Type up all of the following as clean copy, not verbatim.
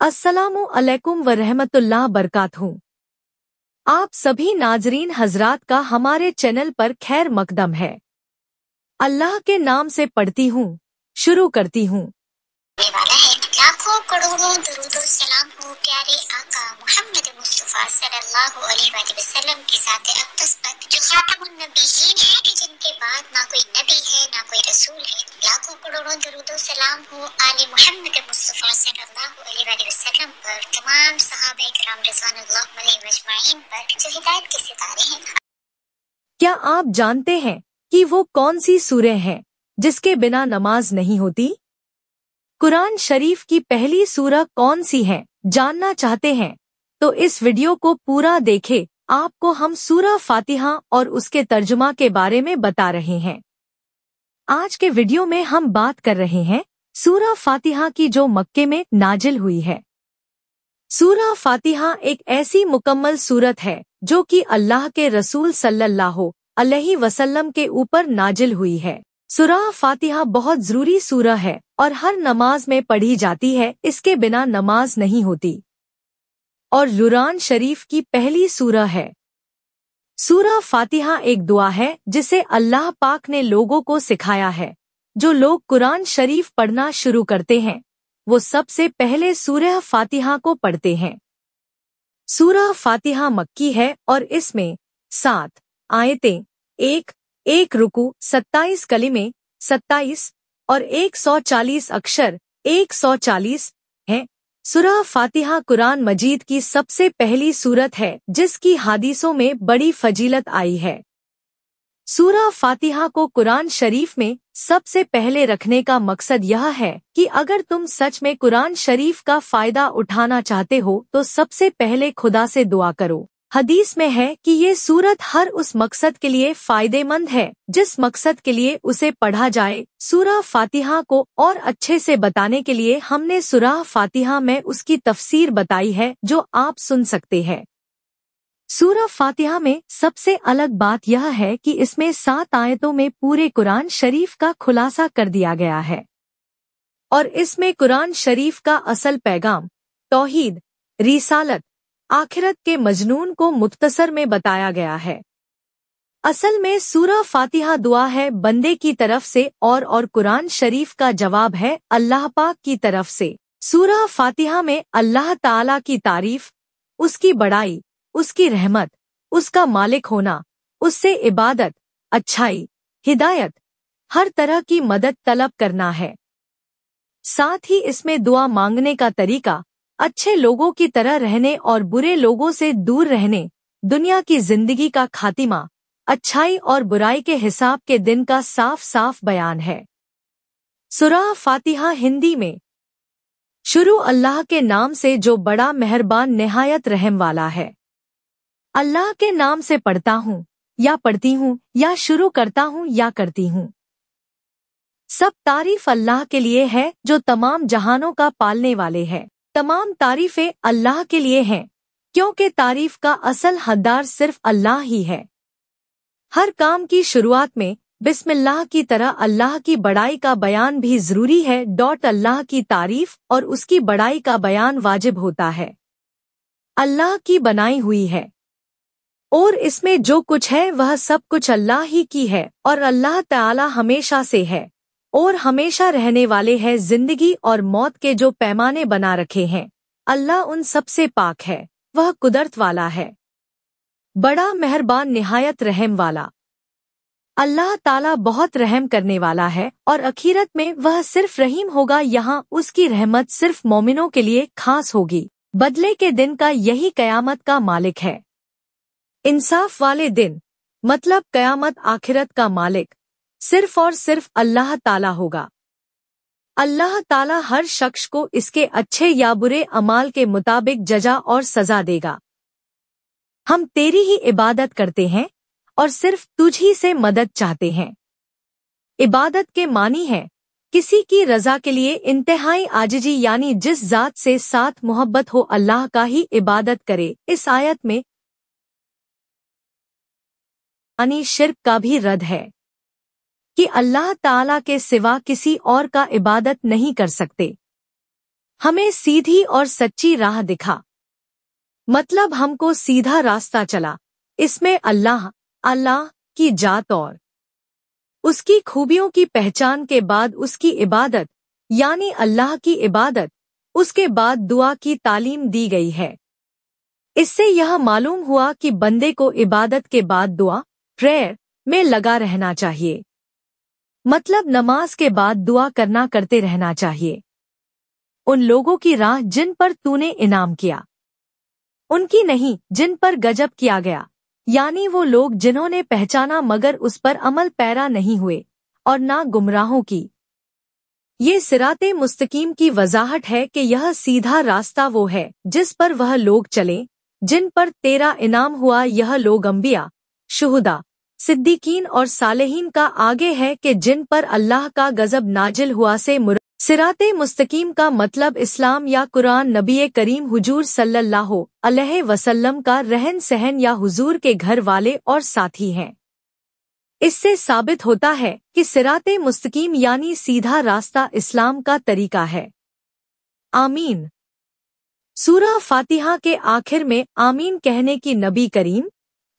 अस्सलामु अलैकुम व रहमतुल्लाह बरकातहू। आप सभी नाजरीन हजरात का हमारे चैनल पर खैर मकदम है। अल्लाह के नाम से पढ़ती हूँ, शुरू करती हूँ। लाखों करोड़ों दुरूद और सलाम हो प्यारे आका मोहम्मद मुस्तफा सल्लल्लाहु अलैहि वसल्लम की ज़ात अक़दस पर जो खातमुन नबिय्यीन है कि जिनके बाद ना कोई नबी है ना कोई रसूल है। लाखों करोड़ों दुरूद और सलाम हो आले मोहम्मद मुस्तफा सल्लल्लाहु अलैहि वसल्लम पर, तमाम सहाबा किराम रिज़वानुल्लाह अलैहिम अजमाइन पर जो हिदायत के सितारे हैं। क्या आप जानते हैं कि वो कौन सी सूरह है जिसके बिना नमाज नहीं होती? कुरान शरीफ की पहली सूरह कौन सी है जानना चाहते हैं तो इस वीडियो को पूरा देखें। आपको हम सूरह फातिहा और उसके तर्जुमा के बारे में बता रहे हैं। आज के वीडियो में हम बात कर रहे हैं सूरह फातिहा की जो मक्के में नाजिल हुई है। सूरह फातिहा एक ऐसी मुकम्मल सूरत है जो कि अल्लाह के रसूल सल्लल्लाहु अलैहि वसल्लम के ऊपर नाजिल हुई है। सूरह फातिहा बहुत जरूरी सूरह है और हर नमाज में पढ़ी जाती है, इसके बिना नमाज नहीं होती। और कुरान शरीफ की पहली सूरह है। सूरह फातिहा एक दुआ है जिसे अल्लाह पाक ने लोगों को सिखाया है। जो लोग कुरान शरीफ पढ़ना शुरू करते हैं वो सबसे पहले सूरह फातिहा को पढ़ते हैं। सूरह फातिहा मक्की है और इसमें 7 आयतें, एक रुकू, 27 कलिमे 27 और 140 अक्षर 140 हैं। सूरह फातिहा कुरान मजीद की सबसे पहली सूरत है जिसकी हदीसों में बड़ी फजीलत आई है। सूरह फातिहा को कुरान शरीफ में सबसे पहले रखने का मकसद यह है कि अगर तुम सच में कुरान शरीफ का फायदा उठाना चाहते हो तो सबसे पहले खुदा से दुआ करो। हदीस में है कि ये सूरत हर उस मकसद के लिए फायदेमंद है जिस मकसद के लिए उसे पढ़ा जाए। सूरह फातिहा को और अच्छे से बताने के लिए हमने सूरह फातिहा में उसकी तफसीर बताई है जो आप सुन सकते हैं। सूरह फातिहा में सबसे अलग बात यह है कि इसमें 7 आयतों में पूरे कुरान शरीफ का खुलासा कर दिया गया है और इसमें कुरान शरीफ का असल पैगाम, तौहीद, रिसालत, आखिरत के मजनून को मुख्तसर में बताया गया है। असल में सूरह फातिहा दुआ है बंदे की तरफ से और कुरान शरीफ का जवाब है अल्लाह पाक की तरफ से। सूरह फातिहा में अल्लाह ताला की तारीफ, उसकी बड़ाई, उसकी रहमत, उसका मालिक होना, उससे इबादत, अच्छाई, हिदायत, हर तरह की मदद तलब करना है। साथ ही इसमें दुआ मांगने का तरीका, अच्छे लोगों की तरह रहने और बुरे लोगों से दूर रहने, दुनिया की जिंदगी का खातिमा, अच्छाई और बुराई के हिसाब के दिन का साफ साफ बयान है। सूरह फातिहा हिंदी में शुरू अल्लाह के नाम से जो बड़ा मेहरबान निहायत रहम वाला है। अल्लाह के नाम से पढ़ता हूँ या पढ़ती हूँ या शुरू करता हूँ या करती हूँ। सब तारीफ अल्लाह के लिए है जो तमाम जहानों का पालने वाले है। तमाम तारीफें अल्लाह के लिए हैं क्योंकि तारीफ का असल हकदार सिर्फ अल्लाह ही है। हर काम की शुरुआत में बिस्मिल्लाह की तरह अल्लाह की बड़ाई का बयान भी जरूरी है। अल्लाह की तारीफ और उसकी बड़ाई का बयान वाजिब होता है। अल्लाह की बनाई हुई है और इसमें जो कुछ है वह सब कुछ अल्लाह ही की है और अल्लाह ताला हमेशा से है और हमेशा रहने वाले हैं। जिंदगी और मौत के जो पैमाने बना रखे हैं अल्लाह उन सब से पाक है। वह कुदरत वाला है, बड़ा मेहरबान निहायत रहम वाला। अल्लाह ताला बहुत रहम करने वाला है और अखीरत में वह सिर्फ रहीम होगा। यहाँ उसकी रहमत सिर्फ मोमिनों के लिए खास होगी। बदले के दिन का यही कयामत का मालिक है। इंसाफ वाले दिन मतलब कयामत आखिरत का मालिक सिर्फ और सिर्फ अल्लाह ताला होगा। अल्लाह ताला हर शख्स को इसके अच्छे या बुरे अमाल के मुताबिक जजा और सजा देगा। हम तेरी ही इबादत करते हैं और सिर्फ तुझ ही से मदद चाहते हैं। इबादत के मानी है किसी की रजा के लिए इंतहाई आजिजी, यानी जिस जात से साथ मोहब्बत हो अल्लाह का ही इबादत करे। इस आयत में यानी शिर्क का भी रद्द है कि अल्लाह ताला के सिवा किसी और का इबादत नहीं कर सकते। हमें सीधी और सच्ची राह दिखा, मतलब हमको सीधा रास्ता चला। इसमें अल्लाह की जात और उसकी खूबियों की पहचान के बाद उसकी इबादत यानी अल्लाह की इबादत, उसके बाद दुआ की तालीम दी गई है। इससे यह मालूम हुआ कि बंदे को इबादत के बाद दुआ प्रेयर में लगा रहना चाहिए, मतलब नमाज के बाद दुआ करते रहना चाहिए। उन लोगों की राह जिन पर तूने इनाम किया, उनकी नहीं जिन पर गजब किया गया, यानी वो लोग जिन्होंने पहचाना मगर उस पर अमल पैरा नहीं हुए, और ना गुमराहों की। ये सिराते मुस्तकीम की वजाहत है कि यह सीधा रास्ता वो है जिस पर वह लोग चले जिन पर तेरा इनाम हुआ। यह लोग अंबिया, शुहदा, सिद्दीकीन और सालेहीन का आगे है कि जिन पर अल्लाह का गजब नाजिल हुआ से सिराते मुस्तकीम का मतलब इस्लाम या कुरान, नबी करीम हुजूर सल्लल्लाहु अलैहि वसल्लम का रहन सहन या हुजूर के घर वाले और साथी हैं। इससे साबित होता है कि सिराते मुस्तकीम यानी सीधा रास्ता इस्लाम का तरीका है। आमीन। सूरह फातिहा के आखिर में आमीन कहने की नबी करीम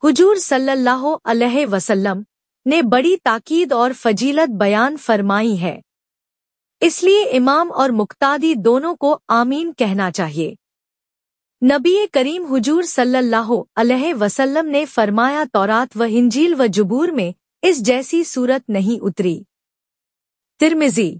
हुजूर सल्लल्लाहु अलैहि वसल्लम ने बड़ी ताकीद और फजीलत बयान फरमाई है। इसलिए इमाम और मुक्तादी दोनों को आमीन कहना चाहिए। नबी करीम हुजूर सल्लल्लाहु अलैहि वसल्लम ने फरमाया, तौरात व इंजील व जुबूर में इस जैसी सूरत नहीं उतरी। तिर्मिज़ी।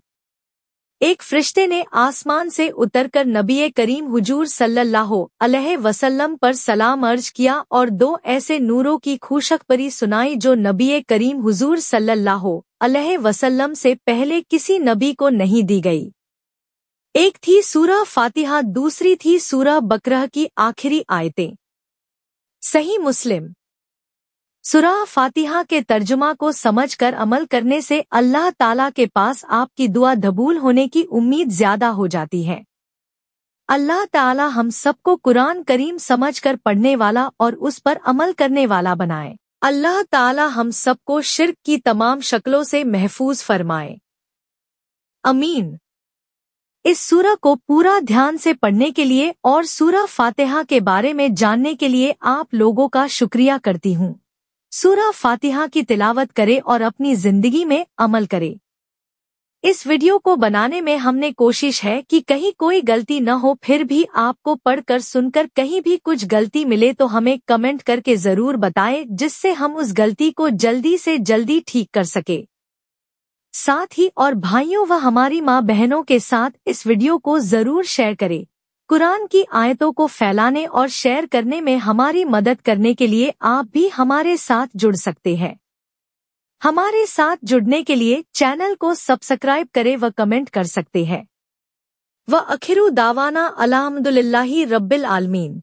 एक फरिश्ते ने आसमान से उतरकर नबी करीम हुजूर सल्लल्लाहु अलैहि वसल्लम पर सलाम अर्ज किया और दो ऐसे नूरों की खुशखबरी सुनाई जो नबी करीम हुजूर सल्लल्लाहु अलैहि वसल्लम से पहले किसी नबी को नहीं दी गई। एक थी सूरह फातिहा, दूसरी थी सूरह बकरह की आखिरी आयतें। सही मुस्लिम। सूरह फातिहा के तर्जुमा को समझकर अमल करने से अल्लाह ताला के पास आपकी दुआ कबूल होने की उम्मीद ज्यादा हो जाती है। अल्लाह ताला हम सबको कुरान करीम समझकर पढ़ने वाला और उस पर अमल करने वाला बनाए। अल्लाह ताला हम सबको शिर्क की तमाम शक्लों से महफूज फरमाए। अमीन। इस सूरह को पूरा ध्यान से पढ़ने के लिए और सूरह फातिहा के बारे में जानने के लिए आप लोगों का शुक्रिया करती हूँ। सूरह फातिहा की तिलावत करे और अपनी जिंदगी में अमल करे। इस वीडियो को बनाने में हमने कोशिश है कि कहीं कोई गलती न हो, फिर भी आपको पढ़कर सुनकर कहीं भी कुछ गलती मिले तो हमें कमेंट करके जरूर बताएं, जिससे हम उस गलती को जल्दी से जल्दी ठीक कर सके। साथ ही और भाइयों व हमारी माँ बहनों के साथ इस वीडियो को जरूर शेयर करें। कुरान की आयतों को फैलाने और शेयर करने में हमारी मदद करने के लिए आप भी हमारे साथ जुड़ सकते हैं। हमारे साथ जुड़ने के लिए चैनल को सब्सक्राइब करें व कमेंट कर सकते हैं। व आखिरु दावाना अल्हम्दुलिल्लाहि रब्बिल आलमीन।